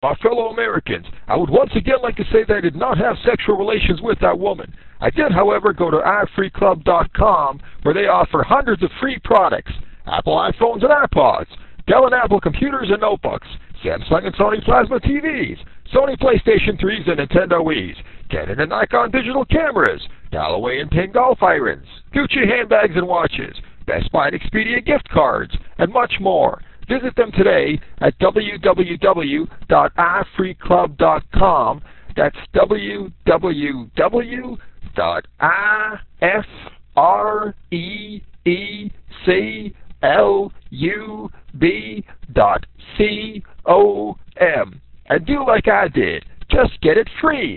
My fellow Americans, I would once again like to say that I did not have sexual relations with that woman. I did, however, go to ifreeclub.com, where they offer hundreds of free products: Apple iPhones and iPods, Dell and Apple computers and notebooks, Samsung and Sony plasma TVs, Sony PlayStation 3s and Nintendo Wiis, Canon and Nikon digital cameras, Callaway and Ping golf irons, Gucci handbags and watches, Best Buy and Expedia gift cards, and much more. Visit them today at www.ifreeclub.com. That's www.ifreeclub.com. And do like I did. Just get it free.